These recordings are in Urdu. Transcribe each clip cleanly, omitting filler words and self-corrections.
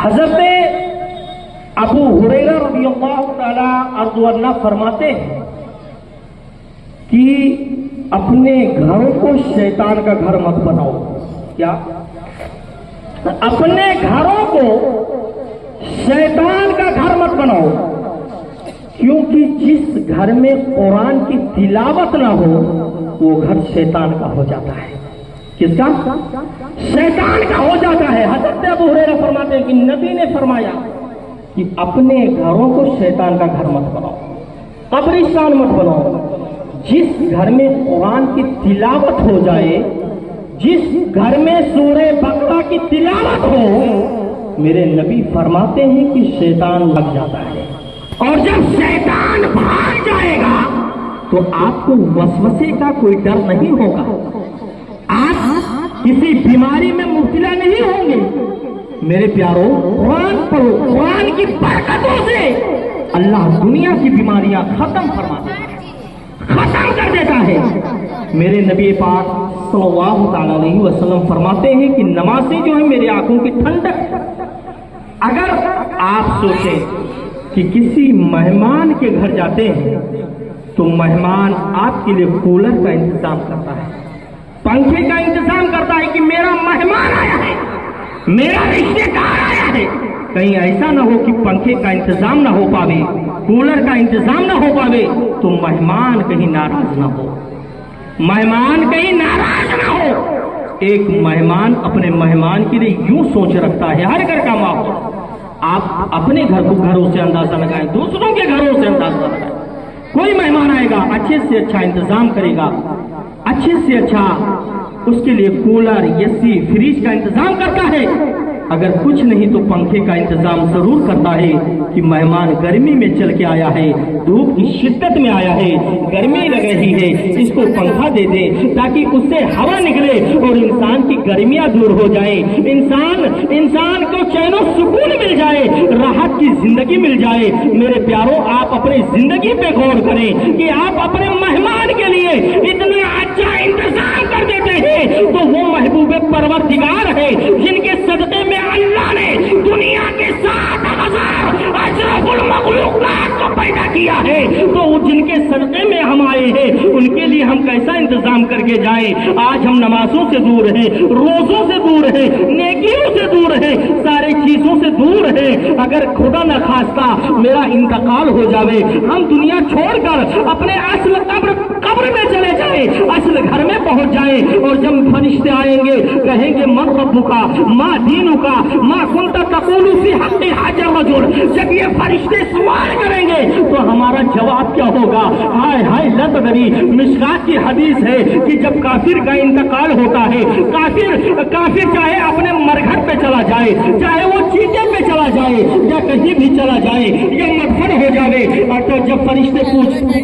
حضرت ابو ہریرہ رضی اللہ تعالی عنہ فرماتے ہیں کہ اپنے گھروں کو شیطان کا گھر مت بناؤ. کیا؟ اپنے گھروں کو شیطان کا گھر مت بناؤ، کیونکہ جس گھر میں قرآن کی تلاوت نہ ہو وہ گھر شیطان کا ہو جاتا ہے. کس کا؟ شیطان کا ہو جاتا ہے. حضرت ابو ہریرہ فرماتے ہیں کہ نبی نے فرمایا کہ اپنے گھروں کو شیطان کا گھر مت بناؤ، قبرستان مت بناؤ. جس گھر میں قرآن کی تلاوت ہو جائے، جس گھر میں سورہ بقرہ کی تلاوت ہو، میرے نبی فرماتے ہیں کہ شیطان لگ جاتا ہے. اور جب شیطان بھاگ جائے گا تو آپ کو وسوسے کا کوئی ڈر نہیں ہوگا، آپ کسی بیماری میں مبتلا نہیں ہوں گے. میرے پیارو، قرآن پڑھو، قرآن کی برکتوں سے اللہ دنیا کی بیماریاں ختم فرماتا ہے، ختم کر دیتا ہے. میرے نبی پاک صلی اللہ تعالی علیہ وسلم فرماتے ہیں کہ نمازیں جو ہیں میری آنکھوں کی ٹھنڈک. اگر آپ سوچیں کہ کسی مہمان کے گھر جاتے ہیں تو مہمان آپ کے لیے کولر کا انتظام کرتا ہے، پنکھے کا انتظام کرتا ہے کہ میرا مہمان آیا ہے، میرا رشتے دار آیا ہے. کہیں ایسا نہ ہو کہ پنکھے کا انتظام نہ ہو پاوے، کولر کا انتظام نہ ہو پاوے تو مہمان کہیں ناراض نہ ہو، مہمان کہیں ناراض نہ ہو. ایک مہمان اپنے مہمان کے لیے یوں سوچ رکھتا ہے. ہر گھر کا ماحول آپ اپنے گھروں سے اندازہ لگائیں، دوسروں کے گھروں سے اندازہ لگائیں. کوئی مہمان آئے گا اچھے سے اچھا انتظام کرے گا، اچھے سے اچھا اس کے لیے کولر، اے سی، فریج کا انتظام کرتا ہے. اگر کچھ نہیں تو پنکھے کا انتظام ضرور کرتا ہے کہ مہمان گرمی میں چل کے آیا ہے، دھوپ کی شدت میں آیا ہے، گرمی لگ رہی ہے، اس کو پنکھا دے دے تاکہ اس سے ہوا نکلے اور انسان کی گرمیاں دور ہو جائے، انسان کو چین و سکون مل جائے، راحت کی زندگی مل جائے. میرے پیاروں، آپ اپنی زندگی پہ غور کریں کہ آپ اپنے مہمان کے لیے اتنا اچھا انتظام کر دیتے ہیں تو وہ محبوب پروردگار ہے جن کے صدقے میں اللہ نے دنیا کے 7,000 اشرف المخلوقات کو پیدا کیا ہے. تو جن کے صدقے میں ہم آئے ہیں ان کے لیے ہم کیسا انتظام کر کے جائیں. آج ہم نمازوں سے دور ہیں، روزوں سے دور ہیں، نیکیوں سے دور ہیں، ساری چیزوں سے دور ہیں. اگر خدا نہ خواستہ میرا انتقال ہو جاوے، ہم دنیا چھوڑ کر اپنے اصل قبر میں چلے جائیں، اصل گھر میں پہنچ جائیں، اور جب فرشتے آئیں گے کہیں گے من ربکا ما دینکا ما کنت تقول فی حق حاج الرجل. جب یہ فرشتے سوال کریں گے تو ہمارا جواب کیا ہوگا؟ ہائے ہائے لا تدری. مشکات کی حدیث ہے کہ جب کافر کا انتقال ہوتا ہے، کافر چاہے اپنے مرگھٹ پہ چلا جائے، چاہے وہ چیتے پہ چلا جائے یا کہیں بھی چلا جائے یا مدفن ہو جائے، اور تو جب فرشتے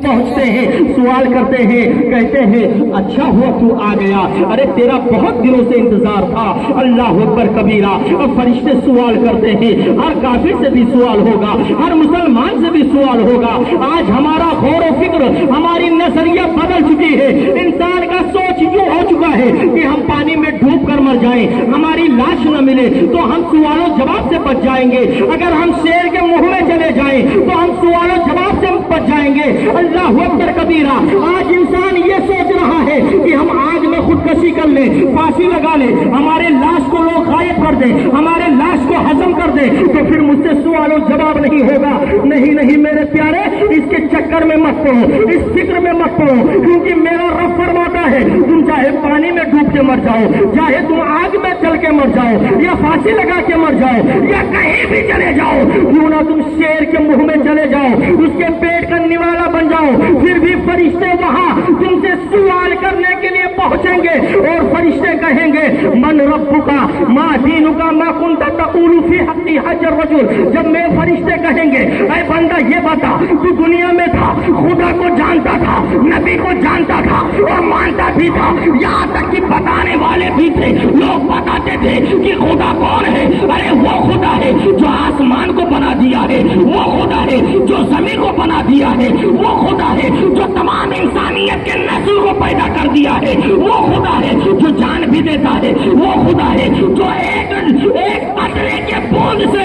پہنچتے ہیں، سوال کرتے ہیں، کہتے ہیں اچھا ہوا تو آ گیا، ارے تیرا بہت دنوں سے انتظار تھا. اللہ اکبر کبیرہ. اور فرشتے سوال کرتے ہیں، ہر کافر سے بھی سوال ہوگا، ہر مسلمان سے بھی سوال ہوگا. آج ہمارا غور و فکر، ہماری نظریہ بدل چکی ہے. انسان کا سوچ یوں ہو چکا ہے کہ ہم پانی میں ڈوب کر مر جائیں، ہماری لاش نہ ملے تو ہم سوال و جواب سے بچ جائیں گے. اگر ہم شیر کے منہ میں چلے جائیں تو ہم سوال و جواب سے بچ جائیں گے. اللہ اکبر کبیرہ. آج انسان یہ سوچ رہا ہے کہ ہم آگ میں خودکشی کر لیں، پھانسی لگا لیں، ہمارے لاش کو لوگ غائب کر دیں، ہمارے لاش کو ہضم کر دیں تو پھر مجھ سے سوال و جواب نہیں ہوگا. نہیں میرے پیارے، اس کے چکر میں مت پڑو، اس فکر میں مت پڑو، کیونکہ میرا رب فرماتا ہے تم چاہے پانی میں ڈوب کے مر جاؤ، چاہے تم آگ میں چل کے مر جاؤ، یا پھانسی لگا کے مر جاؤ، یا کہیں بھی چلے جاؤ، کیوں نہ تم شیر کے منہ میں چلے جاؤ، اس کے پیٹ کا نوالا بن جاؤ، پھر بھی فرشتے وہاں تم سے سوال کرنے کے لیے پہنچیں گے. اور فرشتے کہیں گے من ربکا ما دینکا ما کنت تقول فی حق حج الرجل. جب میں فرشتے کہیں گے اے بندہ یہ بتا، تو دنیا میں تھا، خدا کو جانتا تھا، نبی کو جانتا تھا اور مانتا بھی تھا، یہاں تک کہ بتانے والے بھی تھے، لوگ بتاتے تھے کہ خدا کون ہے. ارے وہ خدا ہے جو آسمان کو بنا دیا ہے، وہ خدا ہے جو زمین کو بنا دیا ہے، وہ خدا ہے جو تمام انسانیت کے نسل کو پیدا کر دیا ہے، وہ خدا ہے جو جان بھی دیتا ہے، وہ خدا ہے جو ایک قطرے کے بوند سے